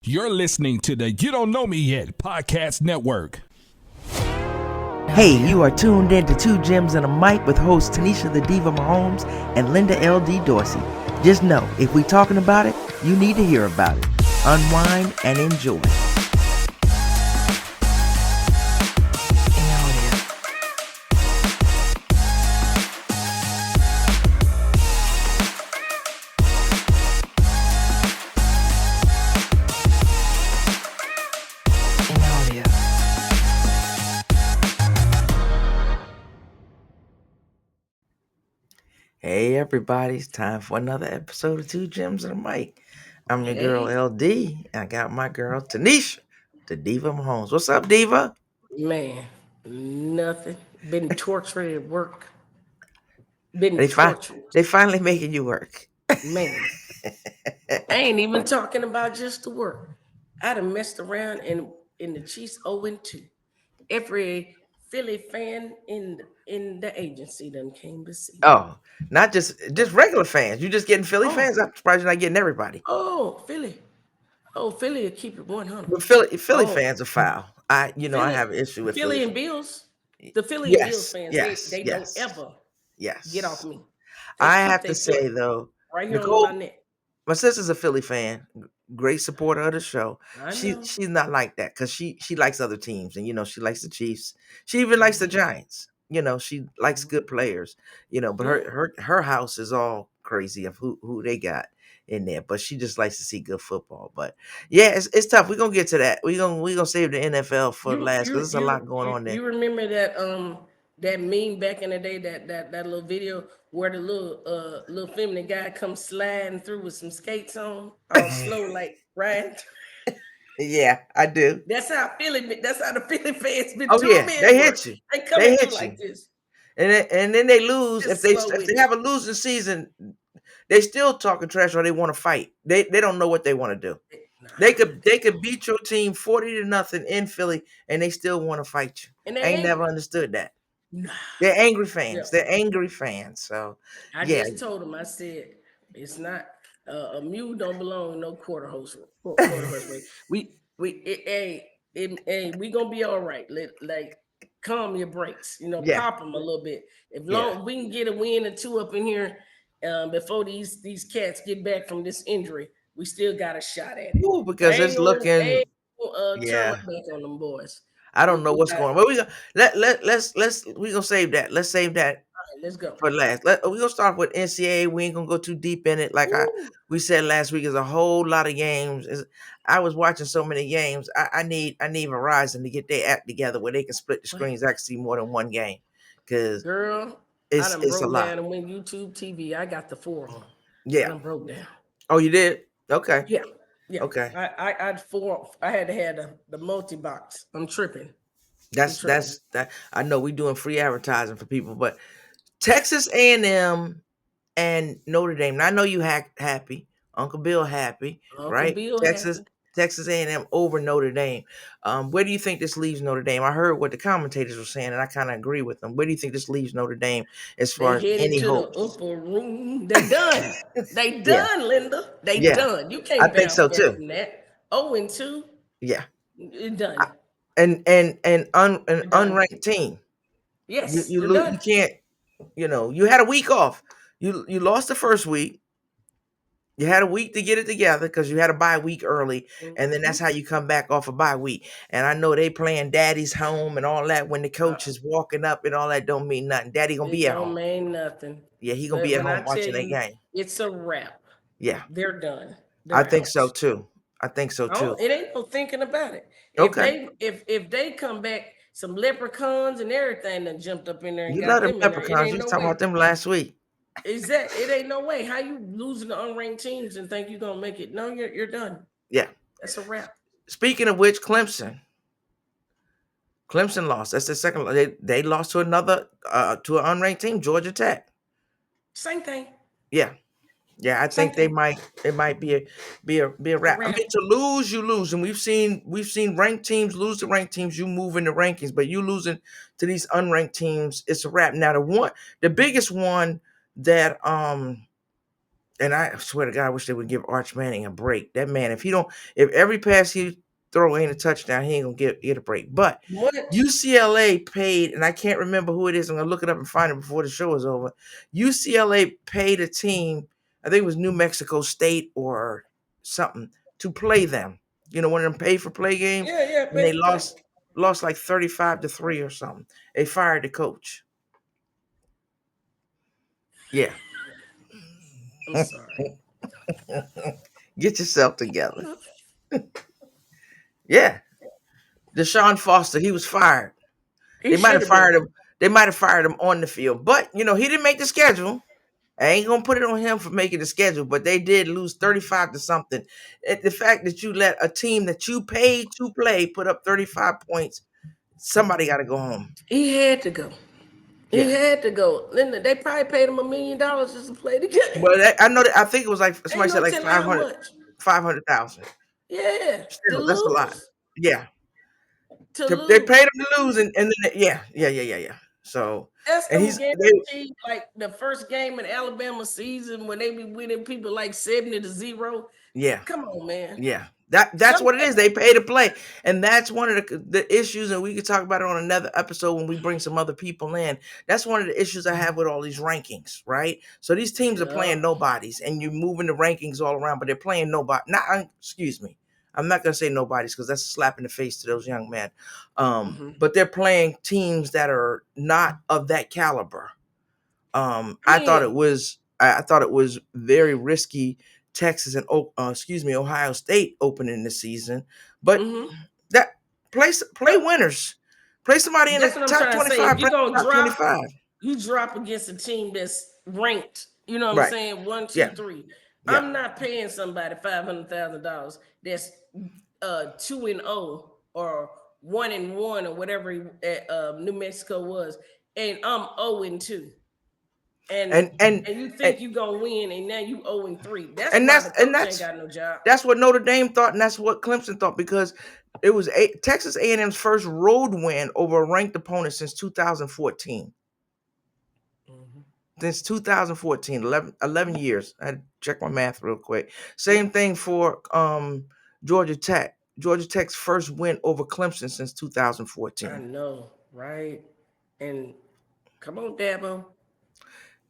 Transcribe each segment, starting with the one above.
You're listening to the You Don't Know Me Yet podcast network. Hey, you are tuned in to Two Gems and a Mic with hosts Tanisha the Diva Mahomes and Linda L.D. Dorsey. Just know, if we talking about it, you need to hear about it. Unwind and enjoy. Hey everybody, it's time for another episode of Two Gems and a Mic. I'm your girl LD, and I got my girl Tanisha, the Diva Mahomes. What's up, Diva? Man, nothing. Been tortured at work. Been They tortured. finally making you work. Man, I ain't even talking about just the work. I done messed around in the Chiefs 0-2. Every Philly fan in the agency done came to see. Oh, not just regular fans. You just getting Philly fans? I'm surprised you're not getting everybody. Oh, Philly. Oh, Philly will keep it 100. But Philly fans are foul. I have an issue with Philly and Bills. The Philly and Bills fans, they don't ever get off me. I have to say though, right here Nicole, on my neck. my sister's a Philly fan, great supporter of the show. I know. She's not like that because she likes other teams, and she likes the Chiefs. She even likes the Giants. She likes good players. But her house is all crazy of who they got in there. But she just likes to see good football. But yeah, it's tough. We're gonna get to that. We're gonna save the NFL for last because there's a lot going on there. You remember that meme back in the day, that little video where the little feminine guy comes sliding through with some skates on, all slow like Ryan. Yeah, I do. That's how the Philly fans been. Oh yeah, they hit you. They hit you like this. And then they lose. Just If they have a losing season, they still talking trash or they want to fight. They don't know what they want to do. They could beat your team 40-0 in Philly and they still want to fight you. And I ain't never understood that. They're angry fans. Yeah. They're angry fans. So I just told them, I said, it's not a mule don't belong in no quarter horse race. We gonna be all right. Like calm your brakes, pop them a little bit. If long we can get a win or two up in here before these cats get back from this injury, we still got a shot at it. Ooh, because it's looking turn back on them boys. I don't know what's going on. But we gonna save that. Let's save that. Right, let's go for last. We're gonna start with NCAA. We ain't gonna go too deep in it. Like we said last week, is a whole lot of games. I was watching so many games. I need Verizon to get their app together where they can split the screens. I can see more than one game. Cause girl, it's a lot. Down and when YouTube TV, I got the 4 on. Yeah, I broke down. Oh, you did? Okay. Yeah. Yeah. Okay. I had 4. I had to have the multi box. I'm tripping. That's that. I know we doing free advertising for people, but Texas A&M and Notre Dame. Now, I know you happy. Uncle Bill happy, right? Bill Texas A&M over Notre Dame. Where do you think this leaves Notre Dame? I heard what the commentators were saying, and I kind of agree with them. Where do you think this leaves Notre Dame as far as any hope? The upper room. They done. They done, Linda. They done. You can't. I think so too. From that 0-2. Yeah, you're done. And unranked team. Yes, you can't. You had a week off. You lost the first week. You had a week to get it together because you had a bye week early, and then that's how you come back off a bye week. And I know they playing daddy's home and all that when the coach is walking up and all that don't mean nothing. Daddy gonna be at home. Don't mean nothing. Yeah, he gonna be at home watching that game. It's a wrap. Yeah, they're done. I think so too. It ain't no thinking about it. If they come back, some leprechauns and everything that jumped up in there. You love them leprechauns. You talking about them last week. Exactly. It ain't no way. How you losing the unranked teams and think you're gonna make it? No, you're done. Yeah, that's a wrap. Speaking of which, Clemson lost. That's the second. They lost to another to an unranked team, Georgia Tech. Same thing. Yeah. I think it might be a wrap. I mean, to lose, you lose, and we've seen ranked teams lose to ranked teams. You move in the rankings, but you losing to these unranked teams, it's a wrap. Now, the biggest one that And I swear to God, I wish they would give Arch Manning a break. That man, if every pass he throw ain't a touchdown, he ain't gonna get a break. But What? UCLA paid, and I can't remember who it is. I'm gonna look it up and find it before the show is over. UCLA paid a team, I think it was New Mexico State or something, to play them. One of them pay for play games, Yeah, yeah, and pay they for play. lost like 35-3 or something. They fired the coach. Yeah. I'm sorry. Get yourself together. Yeah. Deshaun Foster, he was fired. He They might should have have been. fired him. They might have fired him on the field, but he didn't make the schedule. I ain't gonna put it on him for making the schedule, but they did lose 35 to something. The fact that you let a team that you paid to play put up 35 points, somebody got to go home. He had to go. He Yeah. had to go. Then they probably paid him $1 million just to play the game. Well, I know that. I think it was like Ain't somebody said no like telling how much. 500,000. Yeah, to Still, that's a lot. lose. Yeah. To They lose. paid him to lose, and then yeah. So, That's and them he's they guaranteed. Like the first game in Alabama season when they be winning people like 70-0. yeah. Come on, man. Yeah, that's what it Somebody. is. They pay to play, and that's one of the issues. And we could talk about it on another episode when we bring some other people in. That's one of the issues I have with all these rankings, right? So these teams are Yeah. playing nobodies, and you're moving the rankings all around, but they're playing nobody. Not excuse me, I'm not gonna say nobodies because that's a slap in the face to those young men. Mhm. But they're playing teams that are not of that caliber. I mean, I thought it was very risky. Texas and Ohio State opening the season, but mhm. that play winners, play somebody in the That's what I'm top trying to say. If 25, you're play gonna top drop, 25. you drop against a team that's ranked. You know what I'm Right? saying? One, two, Yeah, three. yeah, I'm not paying somebody $500,000 that's 2-0 or 1-1 or whatever New Mexico was, and I'm 0-2. And and and and you and, think you gonna win, and now you 0-3. That's and why that's the and coach ain't that's got no job. that's what Notre Dame thought, and that's what Clemson thought because it was Texas A&M's first road win over a ranked opponent since 2014. Mhm. Since 2014, 11 years. I had to check my math real quick. Yep, Same thing for Georgia Tech. Georgia Tech's first win over Clemson since I 2014. know, right? And come on, Dabo.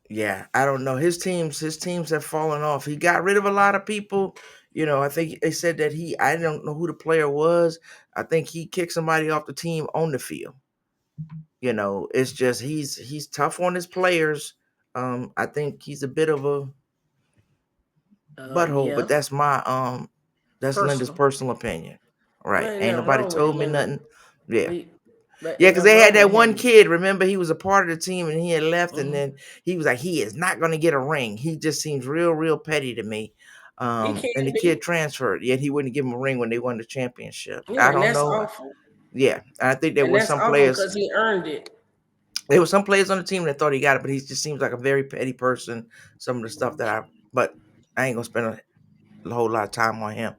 Yeah, I don't know. His teams have fallen off. He got rid of a lot of people. I think they said that I don't know who the player was. I think he kicked somebody off the team on the field. It's just he's tough on his players. I think he's a bit of a butthole, but Yeah, that's Linda's personal. personal opinion. Right. Ain't Ain't nothing nobody wrong with it, told me Linda. nothing. Yeah. We, but Yeah, ain't because nothing they had wrong with that one him. kid. Remember, he was a part of the team and he had left, and Mhm. then he was like, he is not gonna get a ring. He just seems real, real petty to me. He And can the kid be. transferred, yet he wouldn't give him a ring when they won the championship. Yeah, I and don't that's know. awful. Yeah. I think And that's awful because he earned it. there were some players on the team that thought he got it, but he just seems like a very petty person. Some of the stuff but I ain't gonna spend a whole lot of time on him.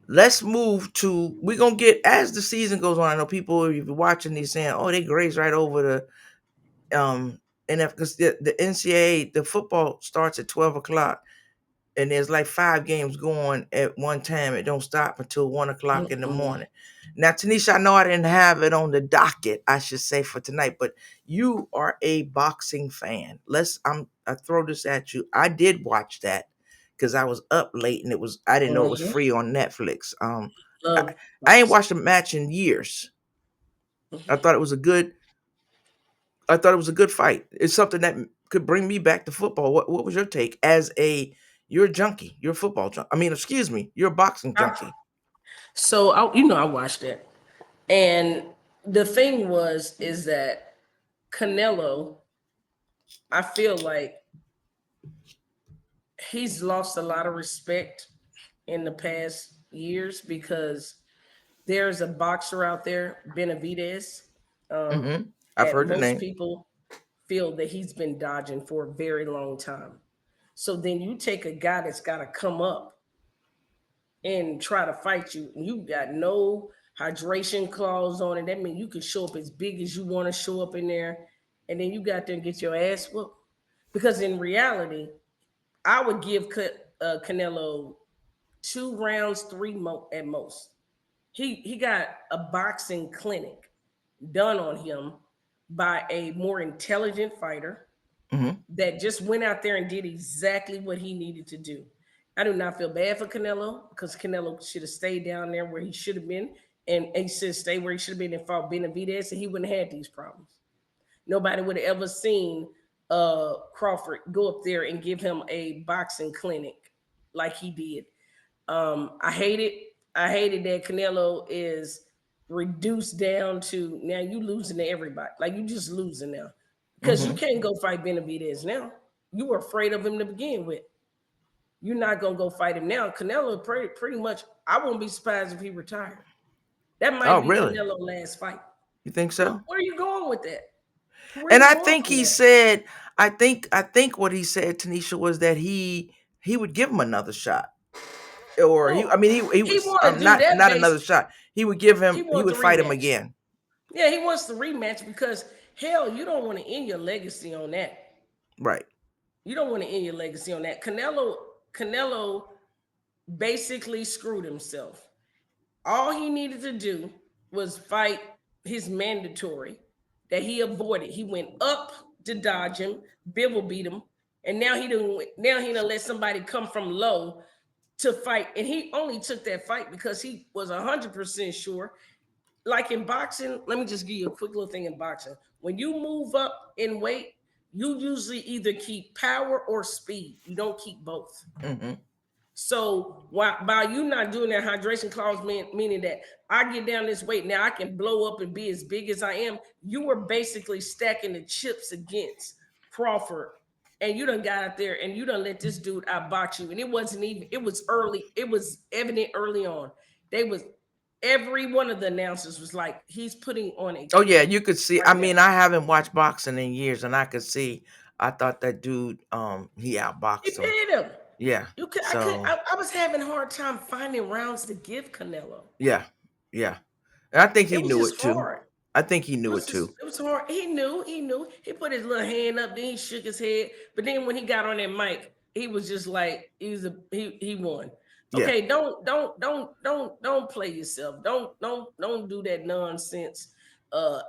Let's move to we're gonna get as the season goes on. I know people if you're watching these saying, "Oh, they graze right over the NF," because the NCAA the football starts at 12 o'clock, and there's like 5 games going at one time. It don't stop until 1 o'clock in the Mm-mm. morning. Now, Tanisha, I know I didn't have it on the docket, I should say, for tonight, but you are a boxing fan. I throw this at you. I did watch that because I was up late and I didn't know it was Mhm. free on Netflix. I, Love I ain't boxing. watched a match in years. I Mhm. thought it was a good I thought it was a good fight. It's something that could bring me back to football. What was your take as you're a junkie, you're a football junkie. I mean, excuse me, you're a boxing junkie. So I watched it, and the thing is that Canelo, I feel like he's lost a lot of respect in the past years because there's a boxer out there, Benavidez, um, I've that heard the most name. people feel that he's been dodging for a very long time. So then you take a guy that's got to come up and try to fight you, and you got no hydration clause on it. That means you can show up as big as you want to show up in there, and then you got there and get your ass whooped. Because in reality, I would give Canelo 2 rounds, at most. He got a boxing clinic done on him by a more intelligent fighter Hmm. that just went out there and did exactly what he needed to do. I do not feel bad for Canelo because Canelo should have stayed down there where he should have been, and he should have stayed where he should have been and fought Benavidez, and he wouldn't have had these problems. Nobody would have ever seen Crawford go up there and give him a boxing clinic like he did. I hate it. I hated that Canelo is reduced down to now you losing to everybody. Like you just losing now. Because you Hmm. can't go fight Benavidez now. You were afraid of him to begin with. You're not gonna go fight him now. Canelo pretty much, I won't be surprised if he retired. That Oh, might be really? Canelo last fight. You think so? Where are you going with that? Where are And you I going think from he that? said, I think what he said, Tanisha, was that he would give him another shot, or Oh, I mean, he he was want to do that not based. another shot. He would give He him, he wants would the fight him rematch. again. Yeah, he wants the rematch because hell, you don't want to end your legacy on that. Right. You don't want to end your legacy on that. Canelo basically screwed himself. All he needed to do was fight his mandatory that he avoided. He went up to dodge him, Bivol beat him, and now he done let somebody come from low to fight. And he only took that fight because he was 100% sure. Like in boxing, let me just give you a quick little thing in boxing. When you move up in weight, you usually either keep power or speed. You don't keep both. Hmm. So while by you not doing that hydration clause, meaning that I get down this weight now, I can blow up and be as big as I am. You were basically stacking the chips against Crawford, and you done got out there and you done let this dude outbox you. And it wasn't even. It was early. It was evident early on. They was every one of the announcers was like, he's putting on a Oh yeah, clinic you could see. right I now. mean, I haven't watched boxing in years, and I could see. I thought that dude, he He outboxed him. did him. Yeah. You could. I could. So I was having a hard time finding rounds to give Canelo. yeah, yeah, and I think he It was knew just it too. hard. I think he It knew was it just, too. it was hard. He knew. He put his little hand up, then he shook his head. But then when he got on that mic, he was just like, he won. Yeah. Okay, don't play yourself. Don't do that nonsense. Uh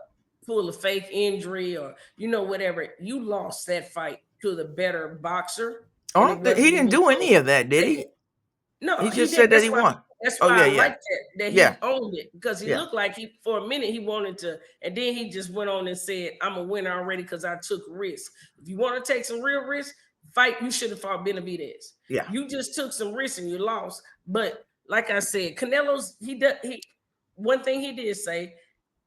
pull a fake injury or whatever. You lost that fight to the better boxer, Oh, and it he wasn't didn't even do any close. of that, did They he? no, He he just did. said that he won. That's Oh why yeah, I yeah, liked that yeah, he owned it because he yeah, looked like he for a minute he wanted to, and then he just went on and said, "I'm a winner already because I took risks. If you want to take some real risks, fight. You should have fought Benavidez. yeah. You just took some risks and you lost. But like I said, Canelo's he does he. One thing he did say,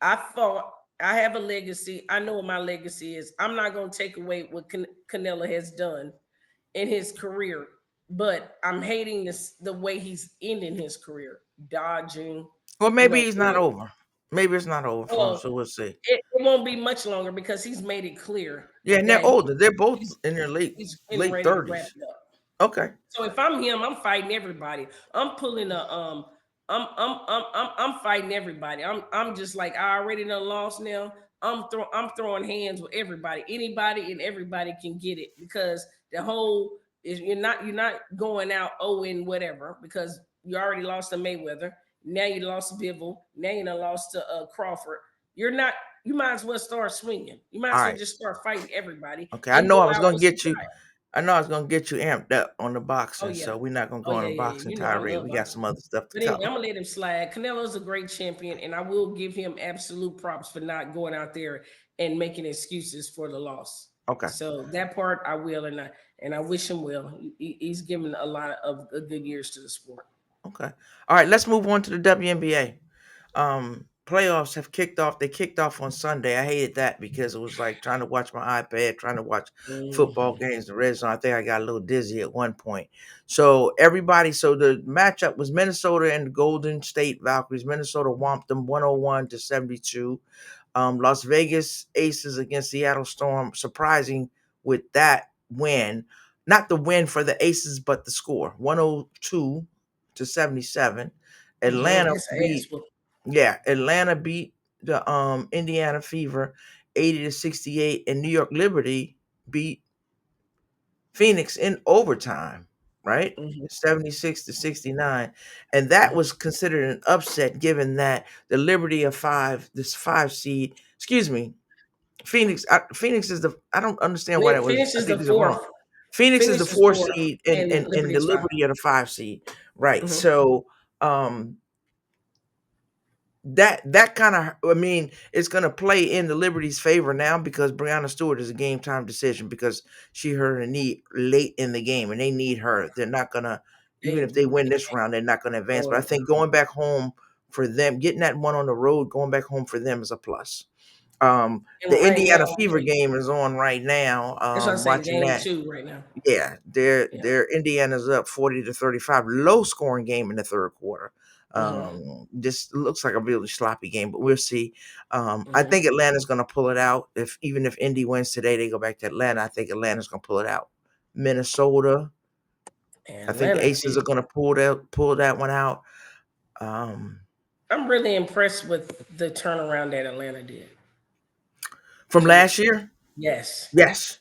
I fought. I have a legacy. I know what my legacy is. I'm not going to take away what Canelo has done in his career, but I'm hating the way he's ending his career, dodging, Well, maybe he's not going. over. Maybe it's not over for him. Well, So we'll see. it won't be much longer because he's made it clear Yeah, and they're that older. They're both he's in their he's getting late ready to wrap 30s. it up. Okay. So if I'm him, I'm fighting everybody. I'm pulling a I'm fighting everybody. I'm just like I already done lost now. I'm throwing hands with everybody. Anybody and everybody can get it because the whole is you're not going out and whatever because you already lost to Mayweather. Now you lost to Bivol. Now you done lost to Crawford. You're not. You might as well start swinging. You might All as well right. just start fighting everybody Okay. and go out with some pride. I know I was gonna get you amped up on the Oh boxing. yeah. So we're not gonna Oh go on yeah, a yeah, yeah. boxing You know I tirade. love We got boxing. some other stuff to But anyway, cover. I'm gonna let him slide. Canelo's a great champion, and I will give him absolute props for not going out there and making excuses for the loss. Okay. So that part I will, and I wish him well. He's given a lot of good years to the sport. Okay. All right. Let's move on to the WNBA. Playoffs have kicked off. They kicked off on Sunday. I hated that because it was like trying to watch my iPad, trying to watch football Mhm. games, the red zone. I think I got a little dizzy at one point. So the matchup was Minnesota and the Golden State Valkyries. Minnesota whomped them 101-72. Las Vegas Aces against Seattle Storm, surprising with that win. Not the win for the Aces, but the score 102-77. Atlanta That's ass beat whoop. Atlanta beat the Indiana Fever 80-68, and New York Liberty beat Phoenix in overtime, right? Mhm. 76-69. And that Mhm. was considered an upset given that the Liberty of five, this 5 seed, excuse me, Phoenix is the I don't understand why that was. Phoenix I is think the these are wrong. fourth. Phoenix is the Phoenix is 4th, four seed and and the Liberty's 5. Liberty of the 5 seed. Right. Mhm. So um that kind of I mean it's going to play in the Liberty's favor now because Breonna Stewart is a game time decision because she hurt her knee late in the game and they need her. They're not going to even They if they win they this can't round they're not going to advance. But I afford think going back home for them, getting that one on the road, going back home for them is a plus. and The right Indiana now, Fever game is on right now. that's why I say Watching game that. 2 right now. Yeah, Yeah. their Indiana's up 40-35. Low scoring game in the third quarter. Mhm. This looks like a really sloppy game, but we'll see. I Mhm. think Atlanta's going to pull it out. If even if Indy wins today, they go back to Atlanta. I think Atlanta's going to pull it out. Minnesota, I think the Atlanta Aces did. are going to pull that one out. Um, I'm really impressed with the turnaround that Atlanta did. from To last year, Yes. yes,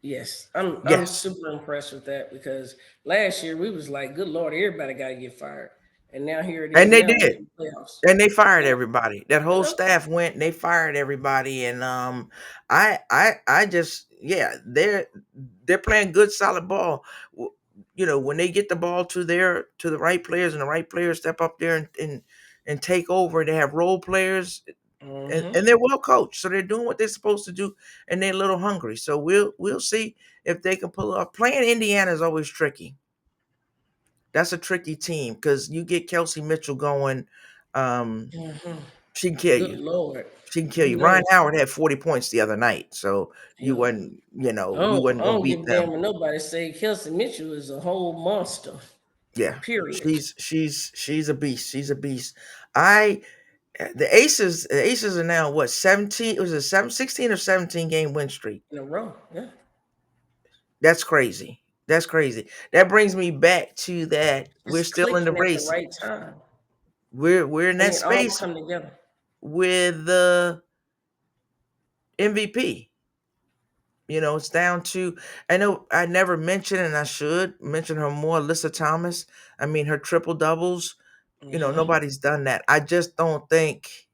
Yes. I'm yes. super impressed with that because last year we was like, good Lord, everybody gotta get fired. And now here it is And they now did. in the playoffs. And they fired Yeah. everybody. That You whole know? staff went and they fired everybody. And I just they're playing good solid ball. When they get the ball to the right players and the right players step up there and take over. They have role players Mm-hmm. and they're well coached, so they're doing what they're supposed to do, and they're a little hungry. So we'll see if they can pull off. Playing Indiana is always tricky. That's a tricky team because you get Kelsey Mitchell going. Um, Mm-hmm. she can kill Good you. Lord. She can kill You you. Ryan know, Howard had 40 points the other night, so yo, we wasn't I gonna don't beat give a damn them. when nobody say Kelsey Mitchell is a whole monster. Yeah, Period. she's a beast. She's a beast. I the Aces are now what 17? It was a 16 or 17 game win streak. In a row. Yeah. That's crazy. That's crazy. That brings me back to that we're It's still in the clicking at the race. right time. We're in And that it all space come together. with the MVP. It's down to I know I never mentioned and I should mention her more, Alyssa Thomas. I mean her triple doubles, Mm-hmm. nobody's done that. I just don't think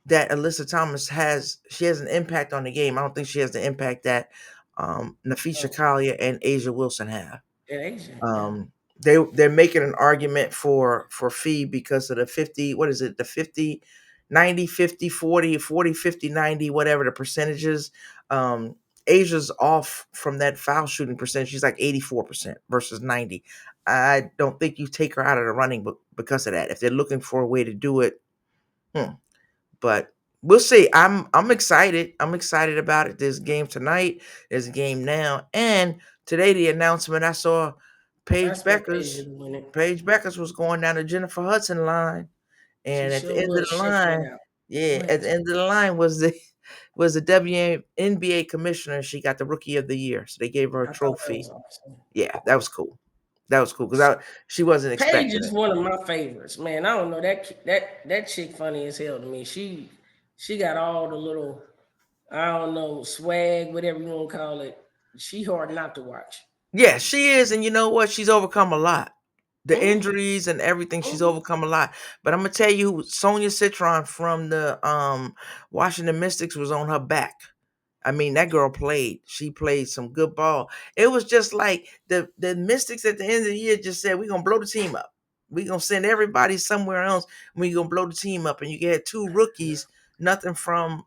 that Alyssa Thomas has an impact on the game. I don't think she has the impact that Nafisha Oh, Kalia and Asia Wilson have. and Asian. Yeah. Um, they're making an argument for fee because of the 50, what is it, the 50, 90, 50, 40, 40, 50, 90, whatever the percentages. Asia's off from that foul shooting percentage. She's like 84% versus 90. I don't think you take her out of the running because of that. If they're looking for a way to do it, hmm, but we'll see. I'm excited. I'm excited about it. There's a game tonight. There's a game now. And today the announcement I saw I Paige expect Asia Beckers. to win it. Paige Beckers was going down the Jennifer Hudson line. She And at the sure end of was. the Check that line, out. Go yeah, ahead. at the end of the line was the WNBA commissioner. She got the rookie of the year. So they gave her a I thought that was trophy. awesome. Yeah, that was cool. That was cool because she wasn't Paige expecting is it. one of my favorites, man. I don't know that chick funny as hell to me. She got all the little I don't know swag, whatever you want to call it. She hard not to watch. Yeah, she is, and you know what? She's overcome a lot. The Mm, injuries and everything, she's mm. overcome a lot. But I'm gonna tell you, Sonia Citron from the Washington Mystics was on her back. I mean, that girl played. She played some good ball. It was just like the Mystics at the end of the year just said, "We're gonna blow the team up. We're gonna send everybody somewhere else. And we're gonna blow the team up." And you get two rookies, nothing from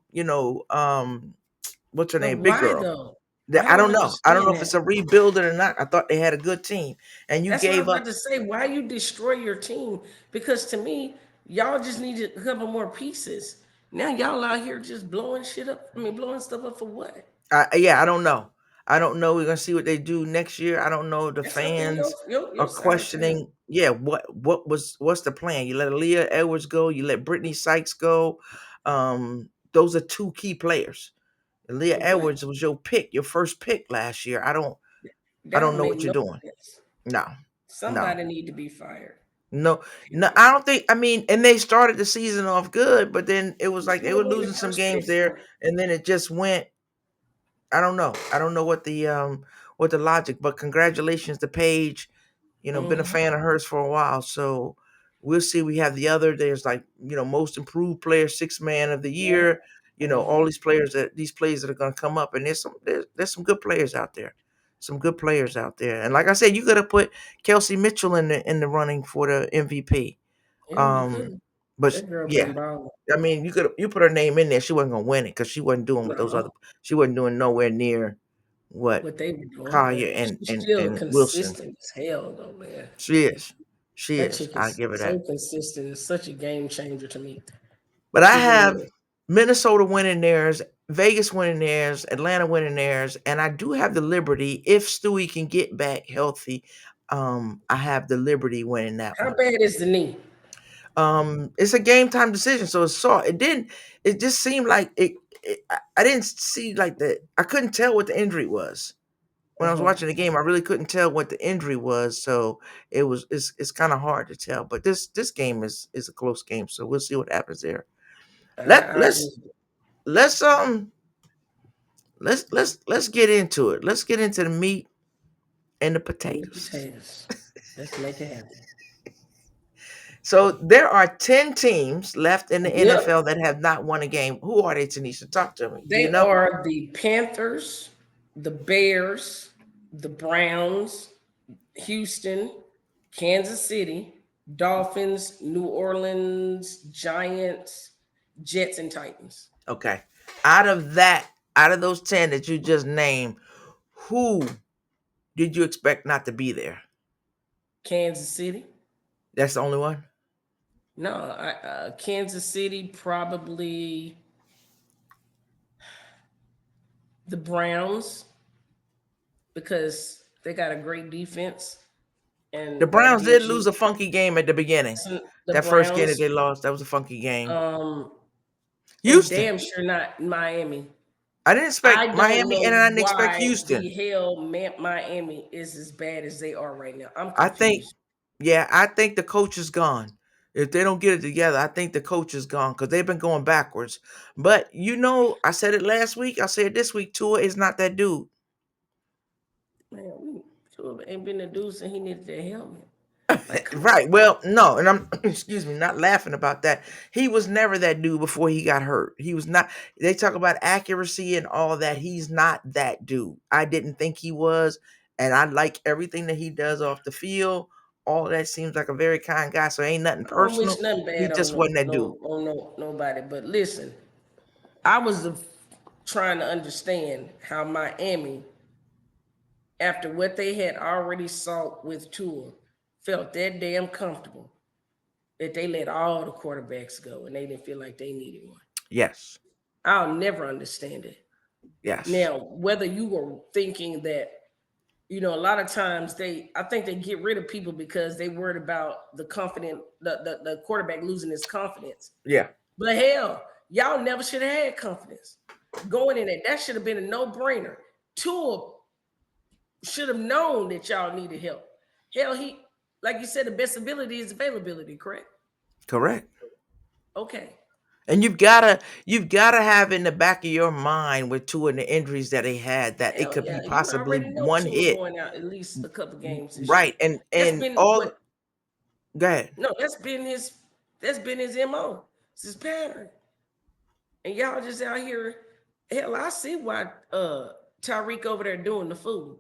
what's her But name, big why girl. though? I I don't don't know. I don't know understand if it's that. a rebuild or not. I thought they had a good team, and you That's what I'm gave about up. to say. Why you destroy your team? Because to me, y'all just needed a couple more pieces. Now y'all out here just blowing shit up. I mean, blowing stuff up for what? Yeah, I don't know. I don't know. We're gonna see what they do next year. I don't know. The That's up in your fans are your side of town. questioning. Yeah, what's the plan? You let Aaliyah Edwards go. You let Brittany Sykes go. Those are two key players. Aaliyah But Edwards was your pick, your first pick last year. I that don't don't know make what you're no doing. sense. No, no. Somebody need to be fired. No, no, Period. I don't think. I mean, and they started the season off good, but then it was There's like they no were way losing the some first pick games there, for it. and then it just went. I don't know. I don't know what what the logic. But congratulations to Paige. Been a Mm-hmm. fan of hers for a while. So we'll see. We have the other. There's like most improved player, sixth man of the Yep. year. All Mm-hmm. these players that are going to come up, and there's some good players out there. Some good players out there. And like I said, you got to put Kelsey Mitchell in the running for the MVP. Yeah, you Um, could. but That girl yeah, been balling. I mean, you put her name in there. She wasn't gonna win it because she wasn't doing what those other. No, She wasn't doing nowhere near what what they were doing, Collier but and she's and still and Wilson. consistent as hell, though, man. She is. She That is. chick I is give her so that. consistent. It's such a game changer to me. But I She really have is. Minnesota winning theirs, Vegas winning theirs, Atlanta winning theirs, and I do have the Liberty if Stewie can get back healthy. I have the Liberty winning that How one. bad is the knee? It's a game time decision, so it's soft. It didn't. It just seemed like I didn't see like the. I couldn't tell what the injury was when I was Uh-huh. watching the game. I really couldn't tell what the injury was, so it's kind of hard to tell. But this game is a close game, so we'll see what happens there. Let I let's just let's let's get into it. Let's get into the meat and the in the potatoes. potatoes. Let's make it happen. So there are 10 teams left in the Yep. NFL that have not won a game. Who are they, Tanisha? Talk to me. Do you They know? are the Panthers, the Bears, the Browns, Houston, Kansas City, Dolphins, New Orleans, Giants, Jets, and Titans. Okay. Out of those 10 that you just named, who did you expect not to be there? Kansas City. That's the only one? No, Kansas City probably the Browns because they got a great defense The and that Browns did gives lose you a funky game at the beginning. the That first game that Browns they lost, that was a funky game. um and Houston. damn sure not Miami. I didn't I expect don't Miami know and I didn't expect why the Houston. hell Miami is as bad as they are right now. I'm I think, confused. yeah, I think the coach is gone. If they don't get it together, I think the coach is gone because they've been going backwards. But I said it last week. I said this week. Tua is not that dude. Man, Tua ain't been a dude since he needed that helmet. Like, come on. Right. Well, no, and I'm excuse me, not laughing about that. He was never that dude before he got hurt. He was not. They talk about accuracy and all that. He's not that dude. I didn't think he was, and I like everything that he does off the field. All that seems like a very kind guy. So ain't nothing I don't wish personal. nothing He bad on just wasn't that dude. nobody. But listen, I was trying to understand how Miami, after what they had already saw with Tua, felt that damn comfortable that they let all the quarterbacks go and they didn't feel like they needed one. Yes. I'll never understand it. Yes. Now, whether you were thinking that, a lot of times I think they get rid of people because they worried about the quarterback losing his confidence. Yeah. But hell, y'all never should have had confidence going in it. That should have been a no-brainer. Tua should have known that y'all needed help. Hell, like you said, the best ability is availability, correct? Correct. Okay. And you've gotta have in the back of your mind with two of the injuries that he had that it Hell could be yeah. You possibly already know one Tua hit. going out at least a couple games this year. Right. And That's and been all what go ahead. no, that's been his MO. It's his pattern. And y'all just out here. Hell, I see why Tyreek over there doing the food.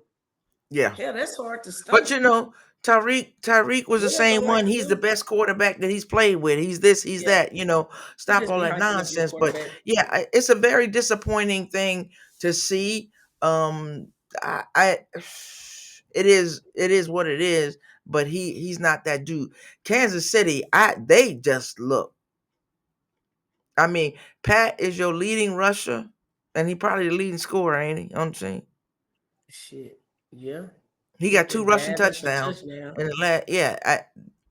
Yeah. Hell, that's hard to But stop. Tyreek was the Yeah, same no, I one. He's the do. best quarterback that he's played with. He's this, he's Yeah. that, You stop just all be that hyping up your nonsense. But quarterback. yeah, it's a very disappointing thing to see. Um I it is what it is, but he's not that dude. Kansas City, they just look. I mean, Pat is your leading rusher, and he probably the leading scorer, ain't he? You know what I'm saying? Shit. Yeah. He With got two that rushing bad rushing touchdowns touchdown. in the last. Yeah,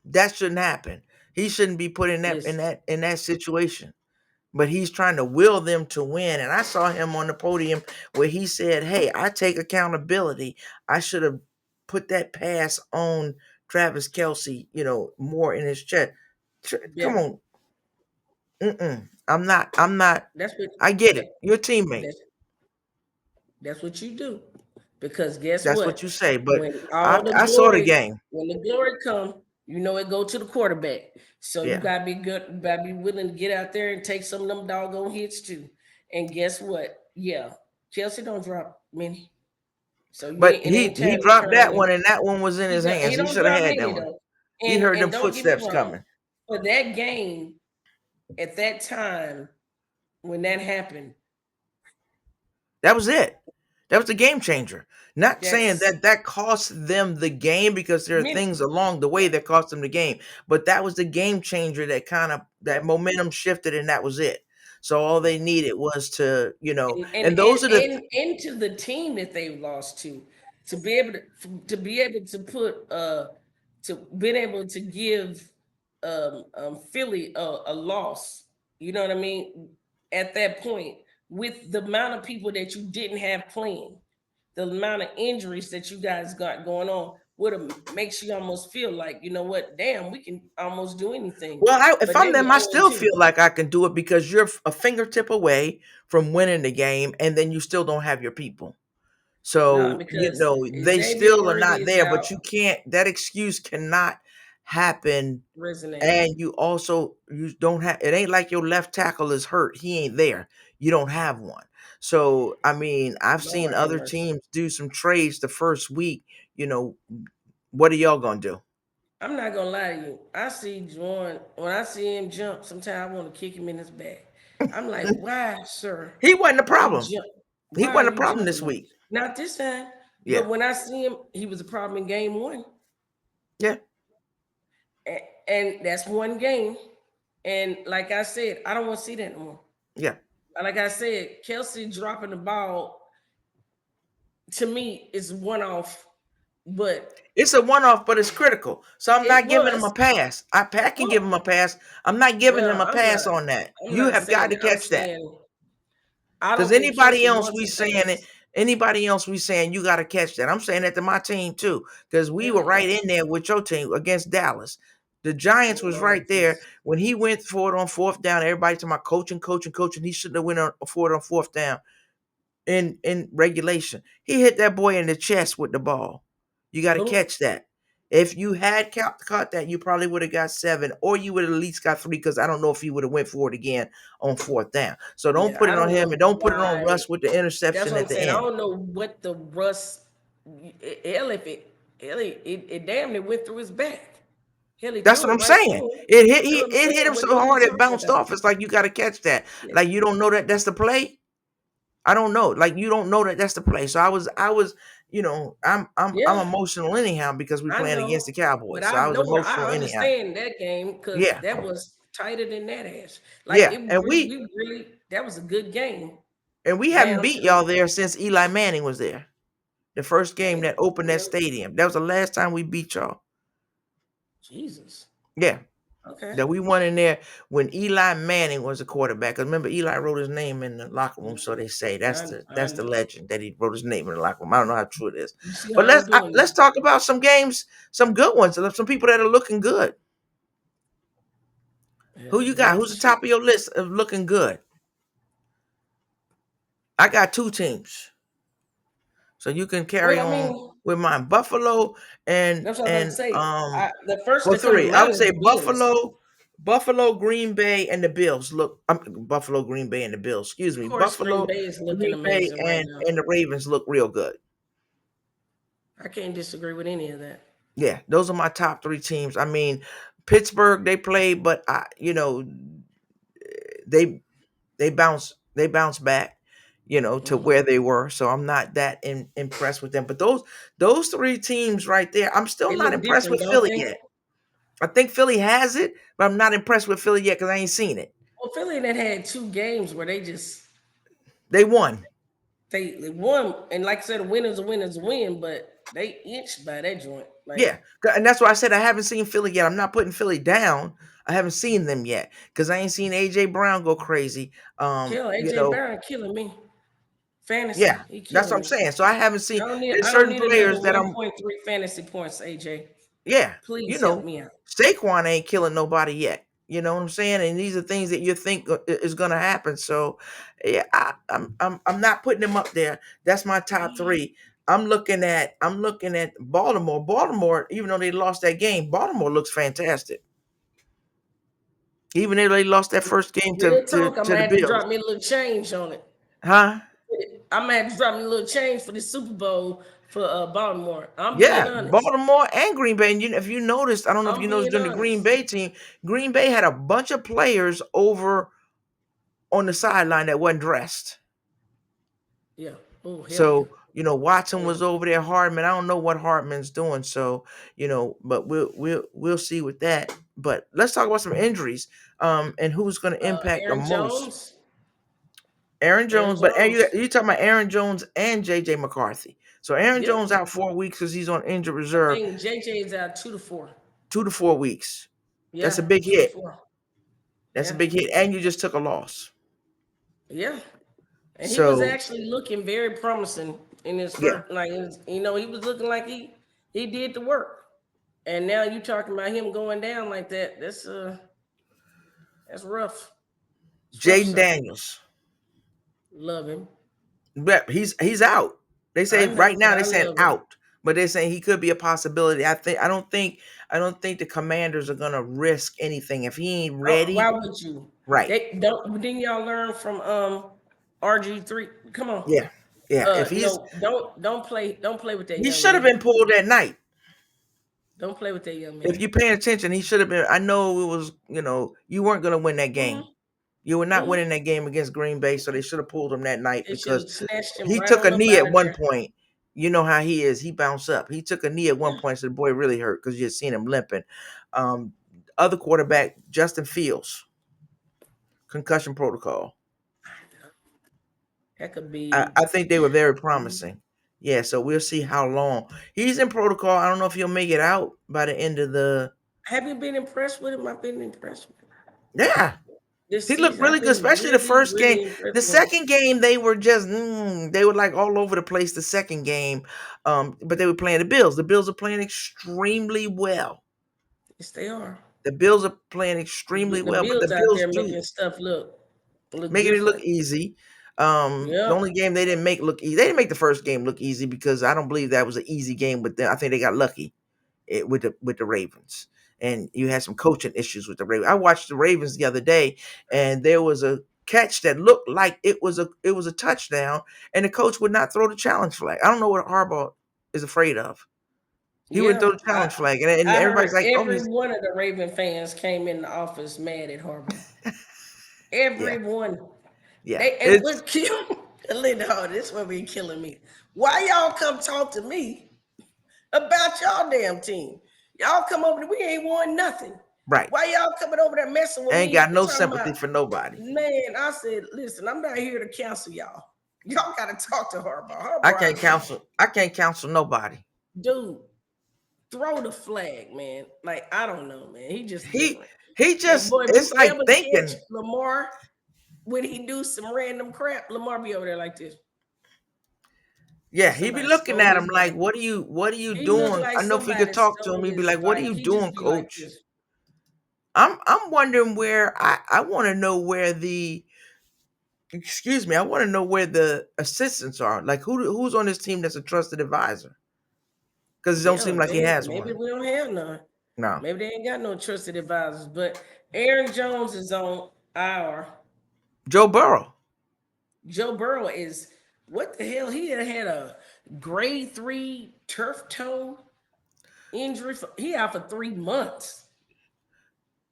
that shouldn't happen. He shouldn't be put in that in Listen. that in that situation. But he's trying to will them to win. And I saw him on the podium where he said, "Hey, I take accountability. I should have put that pass on Travis Kelsey, more in his chest." Come Yeah. on, I'm not. That's what I get that, it. You're a teammate. that's that's what you do. Because guess That's what what? you say. But When all the I saw the glory, game. when the glory come, you know it go to the quarterback. So you Yeah. gotta be good, you gotta be willing to get out there and take some of them doggone hits too. And guess what? Yeah, Chelsea don't drop many. So But it ain't he time to dropped turn that away. one, and that one was in his He hands. He don't should have drop had that many one. though. He heard And them don't get me footsteps wrong, coming. for that game at that time when that happened, That was it. That was the game changer. Not saying that's that cost them the game, because there are many. things along the way Yeah. that cost them the game, but that was the game changer that kind of Yeah. that momentum shifted, and that was it. So all they needed was to, And and those are the into the team that they lost to be able to be able to put to being able to give Philly a loss. You know what I mean? At that point, with the amount of people that you didn't have playing, the amount of injuries that you guys got going on would have makes you almost feel like, you know what, damn, we can almost do anything. well, if But they I'm were them, I 0 and still 2. feel like I can do it, because you're a fingertip away from winning the game, and then you still don't have your people. No, So, because they Xavier still are Worthy not is there, out. but you can't, that excuse cannot happen. Resonate. And you don't have, it ain't like your left tackle is hurt. He ain't there. You don't have one. So, I mean, I've seen Lord have other mercy. teams do some trades the first week. You know, what are y'all gonna do? I'm not gonna lie to you. I see Jordan when I see him jump. Sometimes I want to kick him in his back. I'm like, why, sir? He wasn't a Are you problem. jump? He Why are wasn't a you problem this jumping him? week. Not this time. Yeah. But when I see him, he was a problem in game one, Yeah. and that's one game. And like I said, I don't want to see that no more. Yeah. Like I said, Kelsey dropping the ball to me is one off, but It's a one-off, but it's critical. So I'm it not giving him a was. pass. I can give Well, him a pass. I'm not giving him well, a pass on that. I'm You not have got saying to that. I'm catch that. saying I Because don't think Kelsey wants a pass. anybody else we saying you got to catch that. I'm saying that to my team too, because we were Hell right yeah. in there with your team against Dallas. The Giants was Lord right there Jesus. when he went for it on fourth down. Everybody to my coaching, coaching, coaching. He shouldn't have went for it on fourth down in regulation. He hit that boy in the chest with the ball. You got to Who? catch that. If you had caught that, you probably would have got 7, or you would have at least got 3. Because I don't know if he would have went for it again on fourth down. So don't Yeah, put I it on don't him, know and don't put it on why. Russ with the That's interception what at I'm the saying. I end. don't know what the Russ. Hell, if it damn near went through his back. Hell, he That's threw what it I'm right saying. through him. That's what I'm It hit saying. him What so are you hard it talking bounced about? off. It's like you got to catch that. Yeah. Like you don't know that that's the play. I don't know. Like you don't know that that's the play. So I was, I'm Yeah, emotional anyhow, because we I playing against know. the But Cowboys. So I I was know emotional I anyhow. understand that game because Yeah, that was tighter than that ass. Like yeah, and we really that was a good game we haven't down beat to y'all there since Eli Manning was there. The first game hey, that opened that well, stadium. That was the last time we beat y'all. Jesus. Yeah, Okay. that we won in there when Eli Manning was a quarterback. 'Cause remember, Eli wrote his name in the locker room, so they say I that's the know. legend that he wrote his name in the locker room. I don't know how true it is, You see but how I'm doing let's now. talk about some games, some good ones, some people that are looking good. Yeah, Who you got? very Who's the true. top of your list of looking good? I got 2 teams, so you can carry Well, I on mean, with mine. Buffalo that's what I'm about to and say. The first well, to come to 3. I mind would is say the Bills. Buffalo, Green Bay, and the Bills. Look, Buffalo, Green Bay, and the Bills. Excuse Of me, course, Green Buffalo, Bay is looking Green Bay, amazing right now. and the Ravens look real good. I can't disagree with any of that. Yeah, those are my top 3 teams. I mean, Pittsburgh they played, but they they bounce back, to Mhm. where they were. So I'm not that impressed with them. But those 3 teams right there, I'm still They not look impressed different, with don't Philly they? yet. I think Philly has it, but I'm not impressed with Philly yet because I ain't seen it. Well, Philly that had 2 games where they just They won. they won, and like I said, a winner's a win, but they inched by that joint. Like Yeah, and that's why I said I haven't seen Philly yet. I'm not putting Philly down. I haven't seen them yet because I ain't seen AJ Brown go crazy. hell, AJ Barron killing me. Yeah, Fantasy, he that's what killing I'm me. saying. So I haven't seen. There's I don't certain need another players that I'm. 1.3 fantasy points, AJ. Yeah, Please help me out. Saquon ain't killing nobody yet. You know what I'm saying? And these are things that you think is going to happen. So, yeah, I'm not putting them up there. That's my top 3. I'm looking at Baltimore. Baltimore, even though they lost that game, Baltimore looks fantastic. Even though they lost that first game to Real talk, I'm to gonna the have to Bills, drop me a little change on it. huh? I'm gonna have to drop me a little change for the Super Bowl for Baltimore. I'm being Yeah, honest. Baltimore and Green Bay. And if you noticed, I don't know if I'm you noticed being during the Green honest. Bay team, Green Bay had a bunch of players over on the sideline that wasn't dressed. Yeah. Oh hell yeah. So, Watson Oh, was over there, Hardman. I don't know what Hardman's doing. So, but we'll see with that. But let's talk about some injuries. And who's going to impact the Aaron most? Jones. Aaron Aaron Jones, but Jones. you talking about Aaron Jones and JJ McCarthy. So Aaron Yep. Jones out 4 weeks because he's on injured I reserve, think JJ is out 2 to 4. 2 to 4 weeks. That's Yeah, a big 2 to hit. 4. That's a Yeah. big hit. And you just took a loss. Yeah. And he was So actually looking very promising in his yeah. first, like he was looking like he did the work. And now you talking about him going down like that. That's rough. It's rough, Jaden sir. Daniels. Love him. But he's out. They I say know, right but now I they're saying love him. out, but they're saying he could be a possibility. I don't think the Commanders are gonna risk anything if he ain't Why ready. would you? Right. They don't. Didn't y'all learn from RG3? Come on. Yeah. Yeah. If he's No, don't play with that he young should have man. been pulled that night. Don't play with that young If man. you're paying attention, he should have been. I know it was, you weren't gonna win that game. Hmm. You were not Hmm. winning that game against Green Bay, so they should have pulled him that night They should because have snatched him he right took a on up knee out at of one there. point. You know how he is. He bounced up. He took a knee at one Yeah. point, so the boy really hurt because you had seen him limping. Um, Other quarterback, Justin Fields, concussion protocol. That could I, be. I think they were very promising. Yeah, so we'll see how long he's in protocol. I don't know if he'll make it out by the end of the. Have you been impressed with him? I've been impressed with him Yeah, this he looked season. really I've good, been especially the really, first game. really impressed The with him. second game, they were just they were like all over the place. The second game, but they were playing the Bills. The Bills are playing extremely well. Yes, they are. The Bills are playing extremely The well, but the Bills out Bills there do making stuff look making it look different. easy. The Yep. only game they didn't make look easy. They didn't make the first game look easy because I don't believe that was an easy game with them. I think they got lucky with the Ravens. And you had some coaching issues with the Ravens. I watched the Ravens the other day, and there was a catch that looked like it was a touchdown, and the coach would not throw the challenge flag. I don't know what Harbaugh is afraid of. He wouldn't Yeah. throw the challenge flag, and I everybody's heard like, "Oh, every he's one of the Raven fans came in the office mad at Harbaugh. yeah, Everyone. yeah." They and It's what kill Linda, this will be killing me. Why y'all come talk to me about y'all damn team? Y'all come over there, we ain't won nothing. right. Why y'all coming over there messing with I ain't me? got no Talking sympathy about for nobody. man, I said, listen, I'm not here to counsel y'all. Y'all gotta talk to Harbaugh. I Harbaugh can't out here, counsel. I can't counsel nobody. dude, throw the flag, man. Like, I don't know, man. He just He different. he And just boy, if it's you like ever catch thinking, Lamar when he do some random crap, Lamar be over there like this. yeah, he be Somebody looking stole at his him like, bike. what are you He looked doing? like I know if we could somebody talk to him, stole he'd be his like, what are bike. you He doing, just be like coach? this. I'm wondering where I want to know where the excuse me, I want to know where the assistants are. Like who's on this team that's a trusted advisor? Because it don't Yeah, seem like he has maybe one. we don't have none. No. Maybe they ain't got no trusted advisors. But Aaron Jones is on our. Joe Burrow. Joe Burrow is what the hell? He had a grade 3 turf toe injury. He out for 3 months.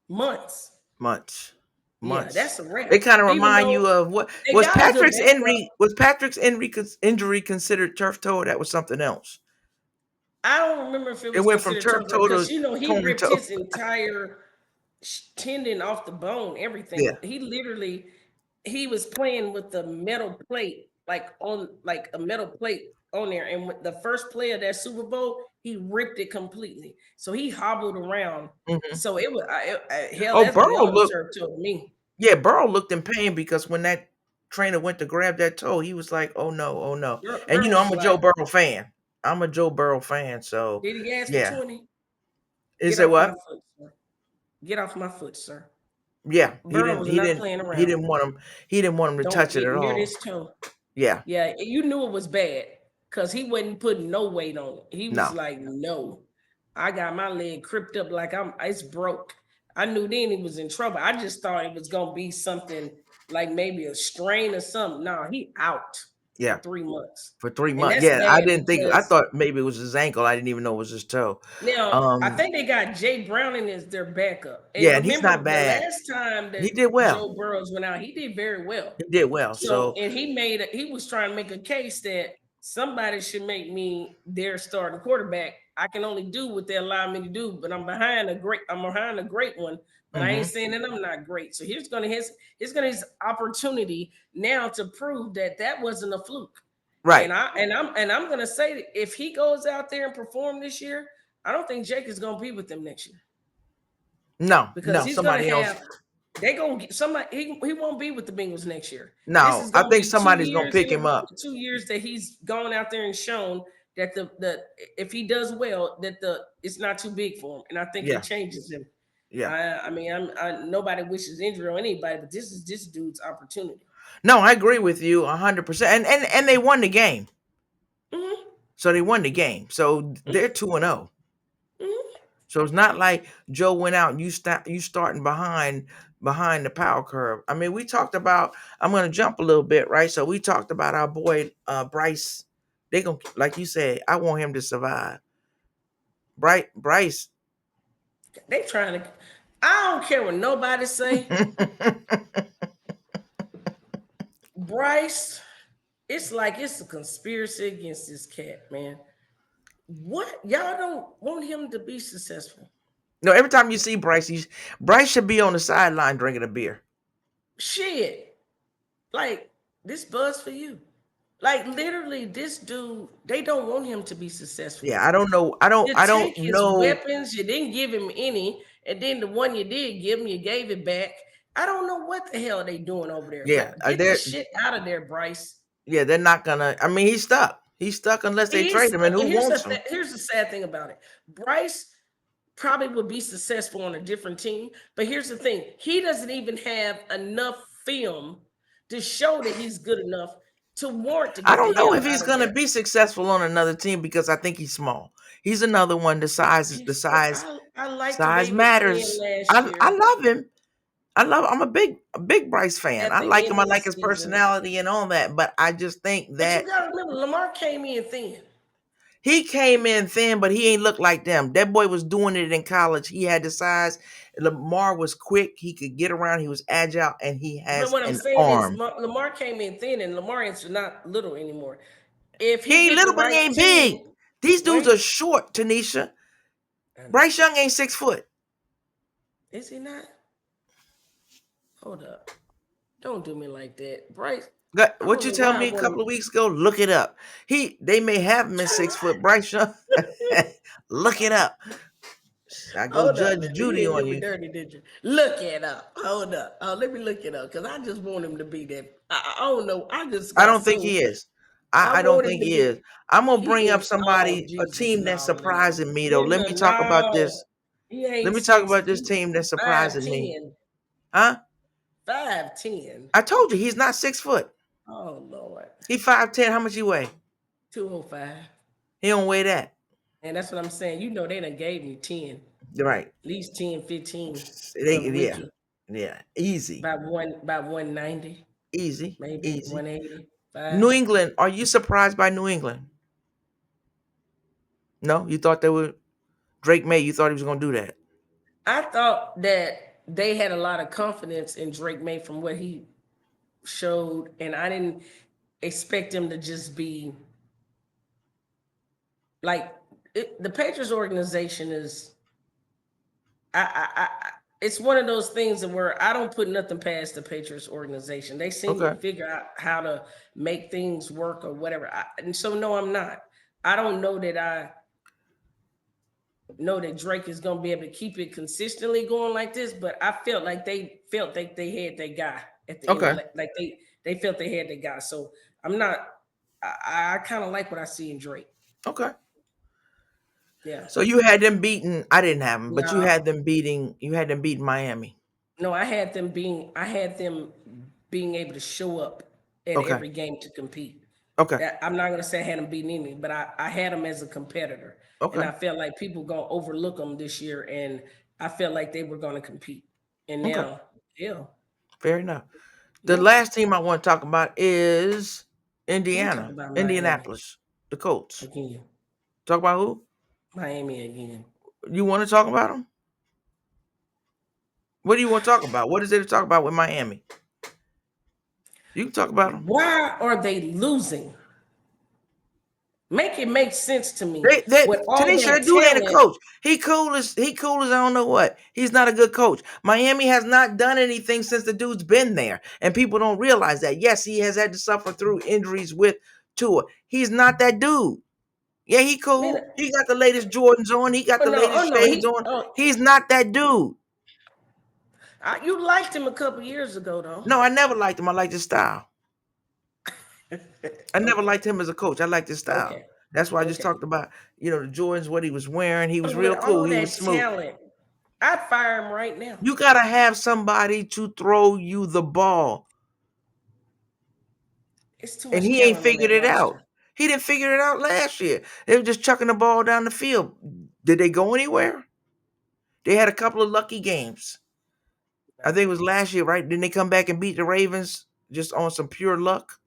Months. Months. Yeah, Months. that's a They wrap. kind of Even remind you though of what they was got a good Patrick's backup, injury. Injury considered turf toe? Or that was something else. I don't remember if it It was went from considered turf turf toe because to he cone ripped toe. his entire tendon off the bone, Yeah. everything. He was playing with the metal plate, like a metal plate on there. And with the first play of that Super Bowl, he ripped it completely. So he hobbled around. Mhm. So it was hell, Oh, that's Burrow beyond looked. turf toe to me. Yeah, Burrow looked in pain because when that trainer went to grab that toe, he was like, "Oh no, oh no!" And Burrow I'm was a Joe like, Burrow fan. I'm a Joe Burrow fan, so did he ask for yeah. 20? Is Get that off my what? foot, sir. Get off my foot, sir. Yeah, he Burrow didn't. was He not didn't. playing He around. didn't want him. He didn't want him to Don't touch it get at near all. this toe. Yeah. Yeah, you knew it was bad because he wasn't putting no weight on it. He was No. like, no, I got my leg cripped up like it's broke. I knew then he was in trouble. I just thought it was gonna be something like maybe a strain or something. No, he out for Yeah. 3 months. For 3 And months. that's Yeah, I bad didn't think. I because thought maybe it was his ankle. I didn't even know it was his toe. now I Um, think they got Jay Browning as their backup. And yeah, and he's not remember the bad. last time He that did well. Joe Burrows went out, he did very well. He did well. So, So and he was trying to make a case that somebody should make me their starting quarterback. I can only do what they allow me to do, but I'm behind a great one, but I ain't mhm. saying that I'm not great. So here's gonna his opportunity now to prove that that wasn't a fluke. Right. I'm gonna say that if he goes out there and perform this year, I don't think Jake is gonna be with them next year No, because no, he's gonna somebody else. have they gonna get somebody. He won't be with the Bengals next year. This No, is I gonna think be two somebody's gonna years pick in a him row. up. 2 years that he's gone out there and shown that the if he does well, that the it's not too big for him, and I think it Yeah, changes him. yeah. I mean, nobody wishes injury on anybody, but this is this dude's opportunity. No, I agree with you 100%. And they won the game. Hmm. So they won the game. So they're 2-0. Hmm. So it's not like Joe went out and you starting behind the power curve. I mean, we talked about. I'm gonna jump a little bit, right? So we talked about our boy Bryce. They gonna, like you said, I want him to survive. Bryce. They trying to. I don't care what nobody say. Bryce, it's like it's a conspiracy against this cat, man. What y'all don't want him to be successful? No, every time you see Bryce, Bryce should be on the sideline drinking a beer. Shit, like this buzz for you. Like literally, this dude, they don't want him to be successful. Yeah, I don't know. I don't. You I don't take his know. weapons, you didn't give him any, and then the one you did give him, you gave it back. I don't know what the hell they doing over there, Yeah, but get the they're shit out of there, Bryce. yeah, they're not gonna. I mean, he's stuck. He's stuck unless they He is trade him. And stuck. who And wants him? here's the sad thing about it. Bryce probably would be successful on a different team, but here's the thing: he doesn't even have enough film to show that he's good enough to warrant to I get the don't know hell if he's out of gonna there. be successful on another team because I think he's small. He's another one. The size, the size, I liked the way size he was playing matters. last I year love him. I'm a big Bryce fan. at I the like him. end I of the like his season. personality and all that. But I just think But you that gotta remember, Lamar came in thin. he came in thin, but he ain't look like them. That boy was doing it in college. He had the size. Lamar was quick. He could get around. He was agile, and he But has what I'm an saying is, arm. Lamar came in thin, and Lamar is not little anymore. If he He ain't get the little, but he right ain't big. team, These dudes right? are short, Tanisha. I know. Bryce Young ain't 6 foot. Is he not? Hold up. Don't do me like that. Bryce, I What don't you know tell why I me a want couple him. of weeks ago? Look it up. They may have him at 6 foot. Bryce Young. Look it up. I go Hold up, Judge man. You Judy didn't do on me you. dirty, did you? Look it up. Hold up. Oh, let me look it up because I just want him to be that. I don't know. I just I got don't think so. he is. I I don't want him think to he is. be. I'm gonna He bring up is. Oh, somebody, a Jesus. team that's No, no, no. surprising me though. Let me talk about No. this. He Let ain't me talk six. about this He team that's surprising me. 5'10". Huh? 5'10". I told you he's not 6 foot. Oh Lord. He 5'10". How much he weigh? 205. He don't weigh that. And that's what I'm saying. You know they done gave me 10. You're right. At least 10, 15 They, for a yeah, rookie. yeah. Easy, By 190, easy, maybe easy. 185. New England. Are you surprised by New England? No, you thought they would. Drake May. You thought he was gonna do that. I thought that they had a lot of confidence in Drake May from what he showed, and I didn't expect him to just be like the Patriots organization is. It's one of those things where I don't put nothing past the Patriots organization. They seem to Okay. figure out how to make things work or whatever. And so no, I'm not. I don't know that I know that Drake is going to be able to keep it consistently going like this, but I felt like they had their guy at the end of Okay. like they felt they had their guy. So I'm not. I kind of like what I see in Drake. Okay. Yeah. So you had them beating. I didn't have them, but you No, had them beating. You had them beating Miami. no, I had them being able to show up at Okay. every game to compete. Okay. I'm not gonna say I had them beating any, but I had them as a competitor, and Okay. I felt like people gonna overlook them this year, and I felt like they were gonna compete, and Okay. now, yeah, Fair enough. The yeah, last team I want to talk about is we can talk Indiana, about Miami Indianapolis, the Colts. again, Talk about who? Miami again. You want to talk about them? What do you want to talk about? What is there to talk about with Miami? You can talk about them. Why are they losing? Make it make sense to me They with all Tanisha, that that dude ain't a talent. coach. He cool as I don't know what. He's not a good coach. Miami has not done anything since the dude's been there, and people don't realize that. Yes, he has had to suffer through injuries with Tua. He's not that dude. Yeah, he Man, cool. He got the latest Jordans on. He got oh the no, latest oh no, shades on. oh, He's not that dude. you liked him a couple years ago though. No, I never liked him. I liked his style. I never Okay, liked him as a coach. I liked his style. okay, That's why I just okay. talked about, the Jordans, what he was wearing. He was But with real cool. all He was that smooth. talent, I'd fire him right now. You gotta have somebody to throw you the ball, It's too and much he ain't talent on figured that it out. roster. He didn't figure it out last year. They were just chucking the ball down the field. Did they go anywhere? They had a couple of lucky games. I No, think it was last year, right? Didn't they come back and beat the Ravens just on some pure luck?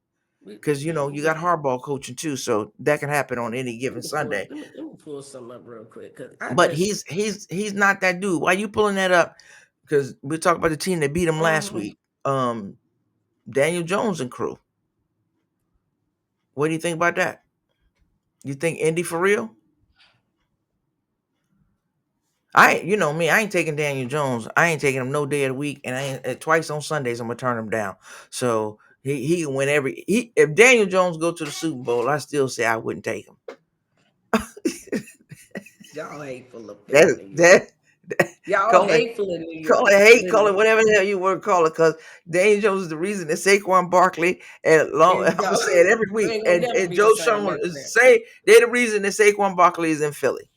we, Because you got we, Harbaugh coaching too, so that can happen on any given Sunday. let me pull something up real quick because I But just he's not that dude. Why you pulling that up? Because we talked about the team that beat him last mhm. week. Daniel Jones and crew. What do you think about that? You think Indy for real? You know me, I ain't taking Daniel Jones. I ain't taking him no day of the week, and I ain't twice on Sundays. I'm gonna turn him down. So he can win if Daniel Jones go to the Super Bowl, I still say I wouldn't take him. Y'all hateful up there in That New York. that, that Y'all call it hateful in New call York, it hate, call really. it whatever the hell you want to call it, because Daniel Jones is the reason that Saquon Barkley and I'm And gonna y'all, say it every it week, ain't gonna and, never and be the Joe same Schoen after that. say they're the reason that Saquon Barkley is in Philly.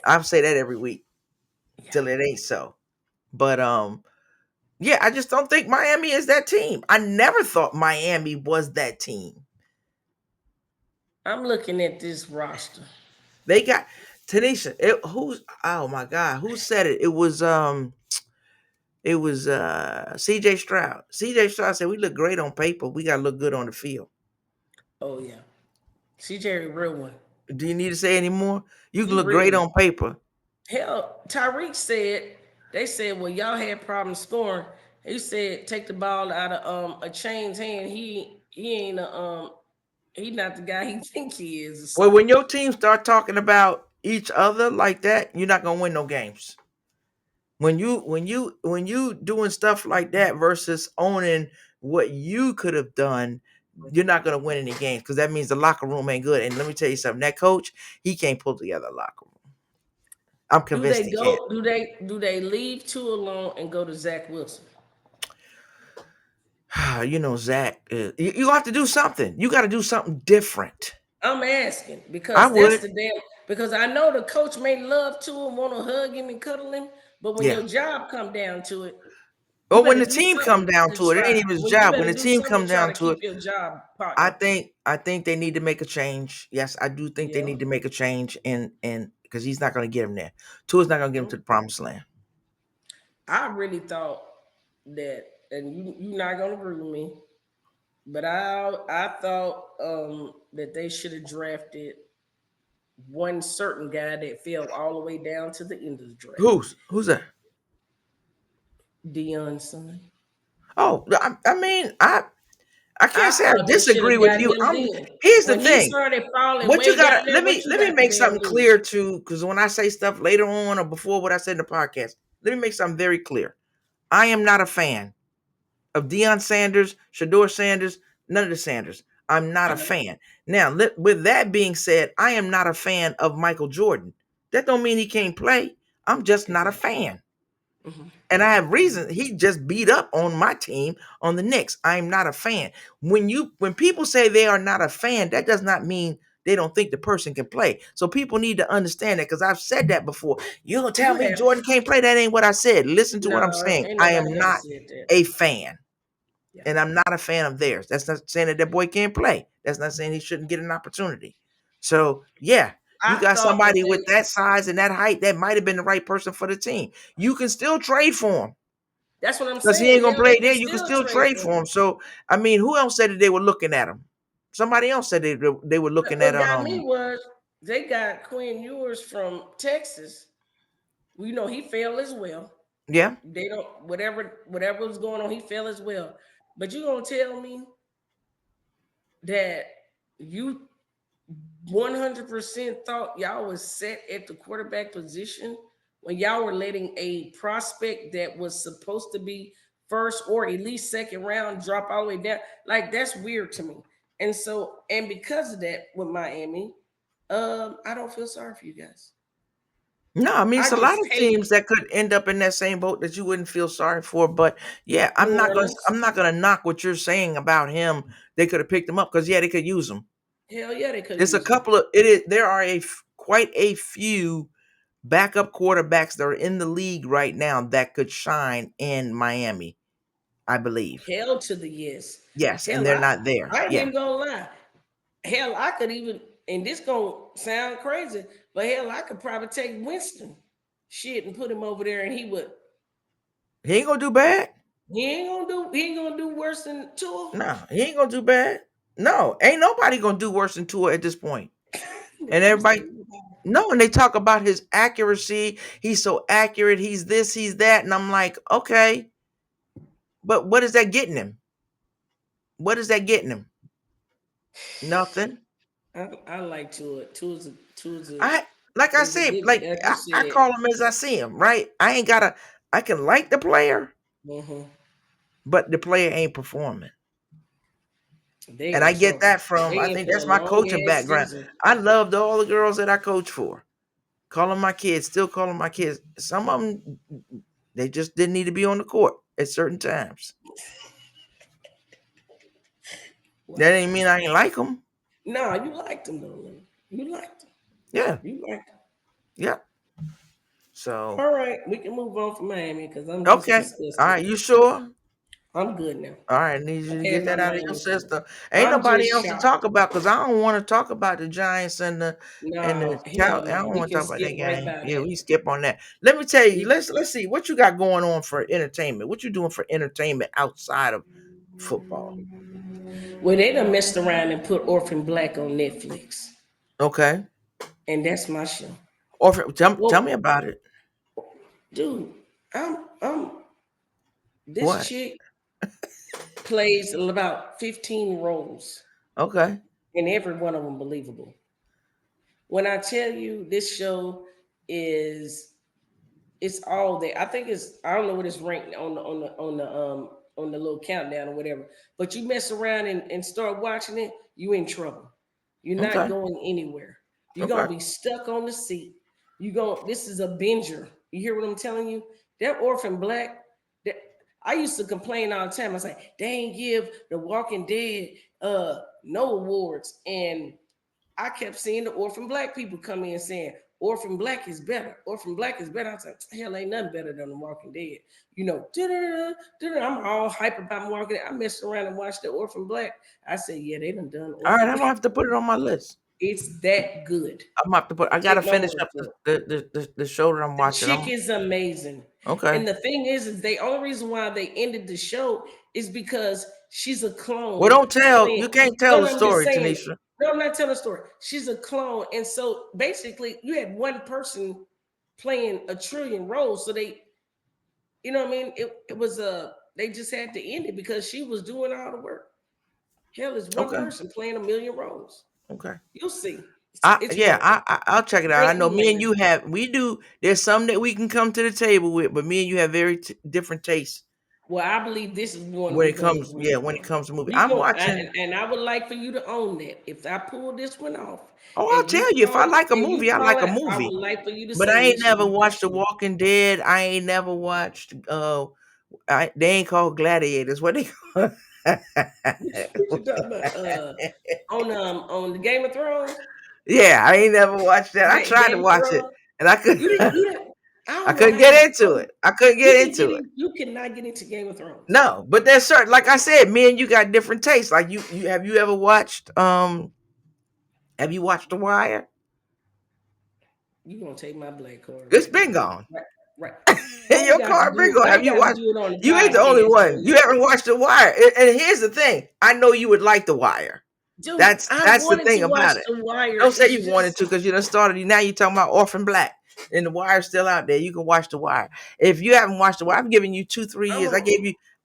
I say that every week Yeah, till it ain't so. But yeah, I just don't think Miami is that team. I never thought Miami was that team. I'm looking at this roster. They got Tanisha. Who's oh my god, who said it? It was CJ Stroud. CJ Stroud said we look great on paper. We gotta look good on the field. Oh yeah, CJ, a real one. Do you need to say any more? You can He look great real. on paper. Hell, Tyreek said they said, well, y'all had problems scoring. He said, take the ball out of a Chain's hand. He ain't he not the guy he think he is or Well, something. when your team start talking about each other like that, you're not gonna win no games. When you doing stuff like that versus owning what you could have done, you're not gonna win any games, because that means the locker room ain't good. And let me tell you something, that coach, he can't pull together a locker room. I'm Do convinced they he can't. go? Do they leave two alone and go to Zach Wilson? Zach, you have to do something. You got to do something different. I'm asking I because that's would. the damn. Because I know the coach may love to him, want to hug him and cuddle him, but when Yeah. your job come down to it, you But when better the do team come something down to to it, it ain't try. even his When you job. When better the do team something come to try down to to keep it, your job I partner. think I think they need to make a change. Yes, I do think they Yeah. need to make a change, and because he's not going to get him there. Tua's not going to get him to the promised land. I really thought that, and you're not gonna agree with me, but I thought that they should have drafted one certain guy that fell all the way down to the end of the draft. Who's that? Dion's son. Oh, I mean, I can't I say I thought they should disagree have with got you. him then. Here's the When he thing. started falling What you way gotta down let there, me what you let me got the make damn something news? clear too, because when I say stuff later on or before what I said in the podcast, let me make something very clear. I am not a fan of Deion Sanders, Shador Sanders, none of the Sanders. I'm not I a know. fan. Now, with that being said, I am not a fan of Michael Jordan. That don't mean he can't play. I'm just not a Exactly. fan. Mhm. And I have reason. He just beat up on my team on the Knicks. I'm not a fan. When people say they are not a fan, that does not mean they don't think the person can play. So people need to understand that, because I've said that before. You gonna tell You me have. Jordan can't play? That ain't what I said. Listen to what I'm No, saying. ain't I am nobody ever not said that. a fan. Yeah. And I'm not a fan of theirs. That's not saying that boy can't play. That's not saying he shouldn't get an opportunity. So yeah, you I got thought that somebody they. with that size and that height that might have been the right person for the team. You can still trade for him That's what I'm because he ain't saying. gonna Hell, they play can there. You can still still trade trade for for him. him. So I mean, who else said that they were looking at him? Somebody else said they were looking at What got me was they got Quinn Ewers from Texas. We know he fell as well. yeah. They don't whatever was going on, he fell as well. But you gonna tell me that you 100% thought y'all was set at the quarterback position when y'all were letting a prospect that was supposed to be first or at least second round drop all the way down? Like that's weird to me. And so, and because of that with Miami, I don't feel sorry for you guys. No, I mean I it's a lot just of hate teams that could end up in that same boat that you wouldn't feel sorry for. But yeah, New I'm Orleans. not gonna knock what you're saying about him. They could have picked him up because yeah, they could use him. Hell yeah, they could There's a use him. couple of it is there are quite a few backup quarterbacks that are in the league right now that could shine in Miami, I believe. Hell to the yes. Yes, and Hell, they're not there. I ain't Yeah. even gonna lie. Hell, I could even, and this gonna sound crazy, but hell, I could probably take Winston shit and put him over there, and He ain't gonna do bad. he ain't gonna do worse than Tua. No, he ain't gonna do bad. No, ain't nobody gonna do worse than Tua at this point. And You say, everybody no, and they talk about his accuracy. He's so accurate. He's this, he's that. And I'm like, okay, but what is that getting him? What is that getting him? Nothing. I like Tua. I like I Is a say, good, like like you I said. call him as I see him, right? I ain't gotta I can like the player, hmm but the player ain't performing. They And in I get trouble. that from I They in think for that's a my long coaching ass background. season. I loved all the girls that I coached for. Calling my kids, still calling my kids. Some of them they just didn't need to be on the court at certain times. That Wow. ain't mean I ain't like them. No, you liked them though. Lou. You liked them. Yeah, You liked them. yeah. So All right, we can move on from Miami because I'm just okay, all disgusted. right. You sure? I'm good now. All right, I need you to I get had my that out of your Miami fun. system. Ain't I'm nobody just else to shocked. talk about because I don't want to talk about the Giants and the No, cow. hell I no. don't We want to can talk about that skip right game. by Yeah, that. we skip on that. Let me tell you. We, Let's see what you got going on for entertainment. What you doing for entertainment outside of football? well, they done messed around and put Orphan Black on Netflix, Okay, and that's my show. or tell me Well, about it. dude, I'm this What? chick plays about 15 roles, Okay, and every one of them believable. When I tell you this show is it's all there. I think it's I don't know what it's ranked on the little countdown or whatever. But you mess around and start watching it, you in trouble. You're not okay, going anywhere. You're gonna okay. be stuck on the seat. This is a binger. You hear what I'm telling you? That Orphan Black, that I used to complain all the time. I was like, they ain't give the Walking Dead no awards. And I kept seeing the Orphan Black people come in saying, Orphan Black is better. Orphan Black is better. I was like, hell, ain't nothing better than The Walking Dead. You know, I'm all hype about Walking Dead. I messed around and watched the Orphan Black. I said, yeah, they done All right, Orphan I'm gonna Black. have to put it on my list. It's that good. I'm gonna have to put. I gotta Take my finish word up for it. the show that I'm The watching. chick is amazing. Okay. And the thing is the only reason why they ended the show is because she's a Well, clone don't tell. You playing. can't tell No, the no, I'm just story, saying. Tanisha. No, I'm not telling a story. She's a clone. And so basically, you had one person playing a trillion roles. So you know what I mean? It was they just had to end it because she was doing all the work. Hell, is one Okay. person playing a million roles. Okay. You'll see. I It's yeah. worth it. I'll check it out. I Great know me and humanity. you have. We do. There's some that we can come to the table with, but me and you have very different tastes Well, I believe this is one when we're it gonna comes. agree Yeah, when it on. comes to movie, We I'm go watching. and I would like for you to own that. If I pull this one off Oh, I'll and tell you. If I like a you movie, I call like a it, I movie. would like for you to But say I ain't it should never be this watched The one. Walking Dead. I ain't never watched. They ain't called Gladiators. What they call? What you talking about? On the Game of Thrones? Yeah, I ain't never watched that. I tried to Game of watch it, Thrones? and I could. You didn't do that? I I don't know couldn't how you get into it. I couldn't you get can into get it. in, you cannot get into Game of Thrones. No, but there's certain, like I said, me and you got different tastes. Like you have you ever watched have you watched The Wire? You gonna take my black card It's right been now. gone. Right, right. I ain't Your got to car been do gone. I Have ain't you got to watched? do it on the You ain't the only podcast, one. but You haven't watched The Wire. And here's the thing. I know you would like The Wire. dude, That's I that's the wanted to thing watch about it. The Wire. Don't say It's you wanted just to because you done started. Now you're talking about Orphan Black. And The Wire's still out there. You can watch The Wire. If you haven't watched The Wire, I've given you 2-3 years. I'm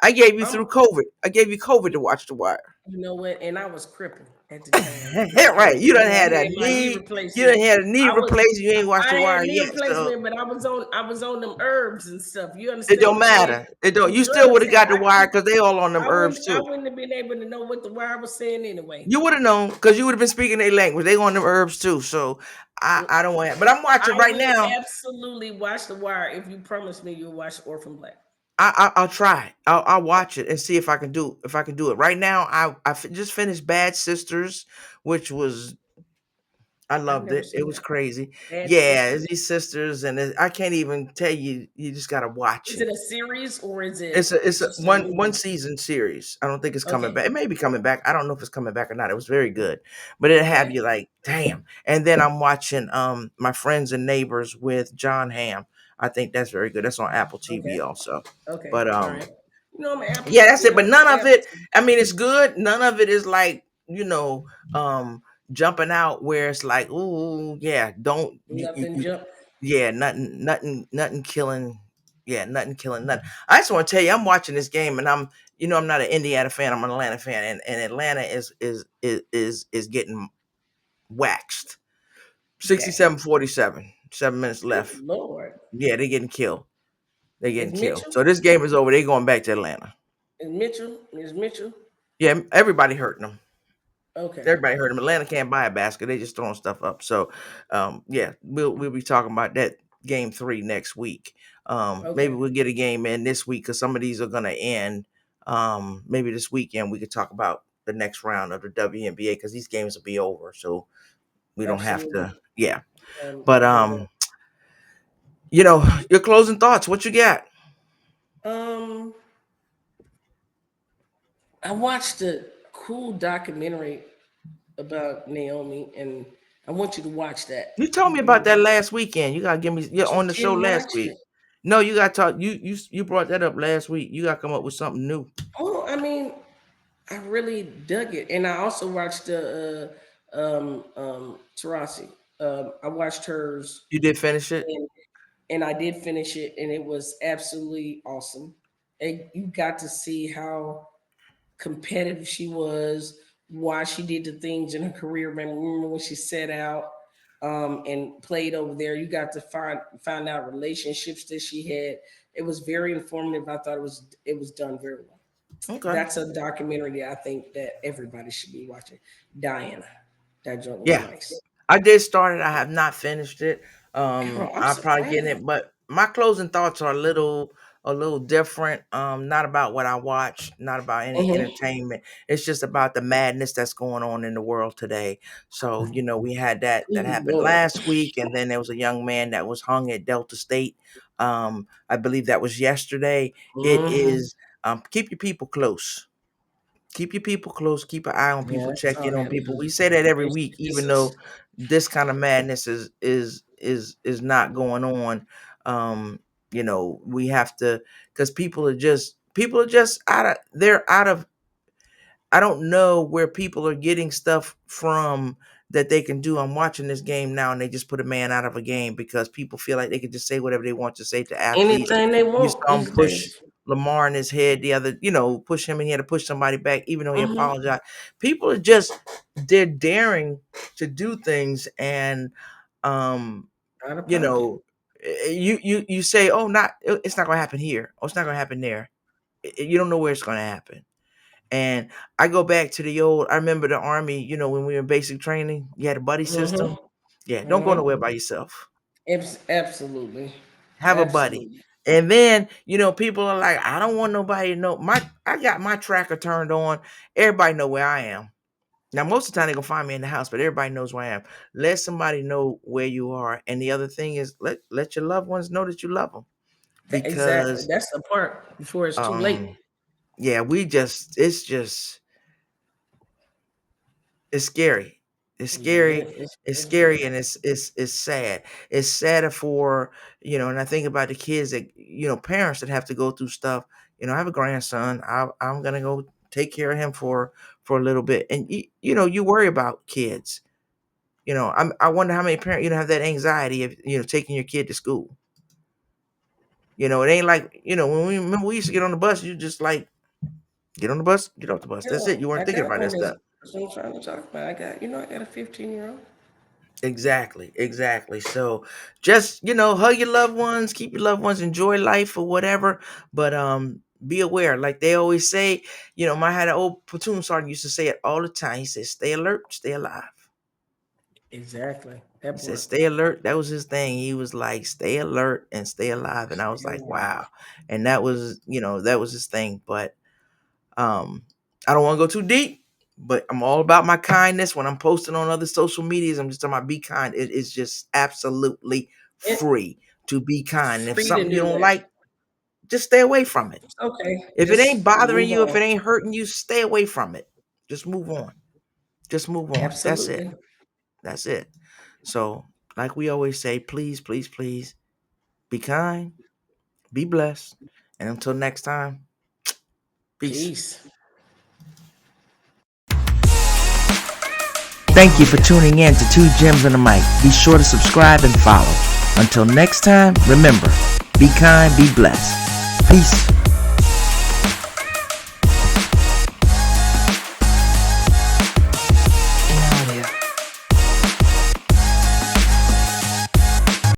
I gave you I'm through COVID. I gave you COVID to watch The Wire. you know what? And I was crippled at the time. Right. You done had I a had my knee knee. You replacement. done had a knee I was replacement. You ain't watched I The had Wire knee yet. So replacement, but I was on them herbs and stuff. You it understand don't what I'm saying? matter. It don't. Them You still would drugs have had got The I Wire couldn't because they all on them I herbs wouldn't I too. wouldn't have been able to know what the Wire was saying anyway. You would have known because you would have been speaking their language. They on them herbs too. So I don't want. But I'm watching I right will now. absolutely watch The Wire if you promise me you'll watch Orphan Black. I'll try. I'll watch it and see if I can do it. Right now, just finished Bad Sisters, which was I I've loved never it. It seen was that. crazy. Bad Yeah, it's Sisters. these sisters, and I can't even tell you. You just gotta watch Is it. it a series or is It's it a just a one movie? season series. I don't think it's coming Okay. back. It may be coming back. I don't know if it's coming back or not. It was very good, but it have Okay. you like, damn. And then I'm watching My Friends and Neighbors with John Hamm. I think that's very good. That's on Apple TV Okay. also. Okay. But All right. You know I'm an Apple. yeah, that's You it. know But none of Apple. it. I mean, it's good. None of it is like jumping out where it's like, ooh, yeah, don't Nothing jump. yeah, nothing killing. Yeah, nothing killing nothing. I just want to tell you, I'm watching this game, and I'm not an Indiana fan. I'm an Atlanta fan, and Atlanta is getting waxed. Dang. 67-47. 7 minutes Good left. Lord. Yeah, they're getting killed. They're Is getting killed. Mitchell? So this game is over. They're going back to Atlanta. Is Mitchell? Is Mitchell? Yeah, everybody hurting them. Okay. Everybody heard him. Atlanta can't buy a basket. They just throwing stuff up. So, yeah, we'll be talking about that game 3 next week. Maybe Okay. we'll get a game in this week because some of these are gonna end. Maybe this weekend we could talk about the next round of the WNBA because these games will be over. So we don't have Absolutely. to. Yeah, but You know. your closing thoughts. What you got? Um, I watched a cool documentary about Naomi, and I want you to watch that. You told me about that last weekend. You gotta give me. You're But you on the show didn't last watch week. it. No, you gotta talk. You brought that up last week. You gotta come up with something new. Oh, I mean, I really dug it, and I also watched the Tarasi. I watched hers, You did finish it. and I did finish it, and it was absolutely awesome. And you got to see how competitive she was, why she did the things in her career. Remember when she set out and played over there? You got to find out relationships that she had. It was very informative. I thought it was done very well. Okay. That's a documentary I think that everybody should be watching. Diana, that joint was Yeah, nice. I did start it. I have not finished it. Girl, I'm I'll probably get in surprised. it, but my closing thoughts are a little different. Not about what I watch, not about any Hmm. entertainment. It's just about the madness that's going on in the world today. So, we had that Ooh, happened Lord. last week, and then there was a young man that was hung at Delta State. I believe that was yesterday. It Hmm. is keep your people close. Keep your people close. Keep an eye on Yeah, people. I Check saw in on that people. news. We say that every It's, week, it's even a, though this kind of madness is not going on. We have to because people are just out of they're out of I don't know where people are getting stuff from that they can do. I'm watching this game now, and they just put a man out of a game because people feel like they can just say whatever they want to say to athletes. anything they You want saw him these push days. Lamar in his head the other, push him in here to push somebody back, even though he Hmm. apologized. People are just they're daring to do things, and um, Out of you pocket. know, you say, oh, it's not gonna happen here, oh, it's not gonna happen there. You don't know where it's gonna happen. And I go back to the old, I remember the army, when we were in basic training, you had a buddy Hmm. system. Yeah, don't go Hmm. nowhere by yourself. Absolutely. Have a buddy. Absolutely. And then, people are like, I don't want nobody to know. I got my tracker turned on. Everybody know where I am. Now, most of the time they're gonna find me in the house, but everybody knows where I am. Let somebody know where you are. And the other thing is let your loved ones know that you love them. Exactly. Because That's the part before it's too late. yeah, it's scary. It's Yeah, scary. it's, It's it's scary very and it's sad. It's sadder for, and I think about the kids that, parents that have to go through stuff. I have a grandson. I'm gonna go take care of him for a little bit. And you worry about kids. I wonder how many parents, have that anxiety of, taking your kid to school. It ain't like, when we used to get on the bus, you just like get on the bus, get off the bus. That's it. You I weren't thinking got about one that stuff. that's what I'm trying to talk about. I got a 15-year-old. Exactly, exactly. So just, hug your loved ones, keep your loved ones, enjoy life or whatever. But be aware. Like they always say, I had an old platoon sergeant used to say it all the time. He said, stay alert, stay alive. Exactly. He That said, part. stay alert. That was his thing. He was like, stay alert and stay alive. And I was Stay like, alive. wow. And that was his thing. But I don't want to go too deep, but I'm all about my kindness. When I'm posting on other social medias, I'm just talking about be kind. It is just absolutely It, free to be kind. And if free to something you do don't that. like, just stay away from it. It's okay. If it ain't Just bothering move you, if on. it ain't hurting you, stay away from it. Just move on. Just move on. That's it. Absolutely. That's it. So, like we always say, please, please, please be kind, be blessed. And until next time, peace. Peace. Thank you for tuning in to Two Gems and a Mic. Be sure to subscribe and follow. Until next time, remember, be kind, be blessed. Peace.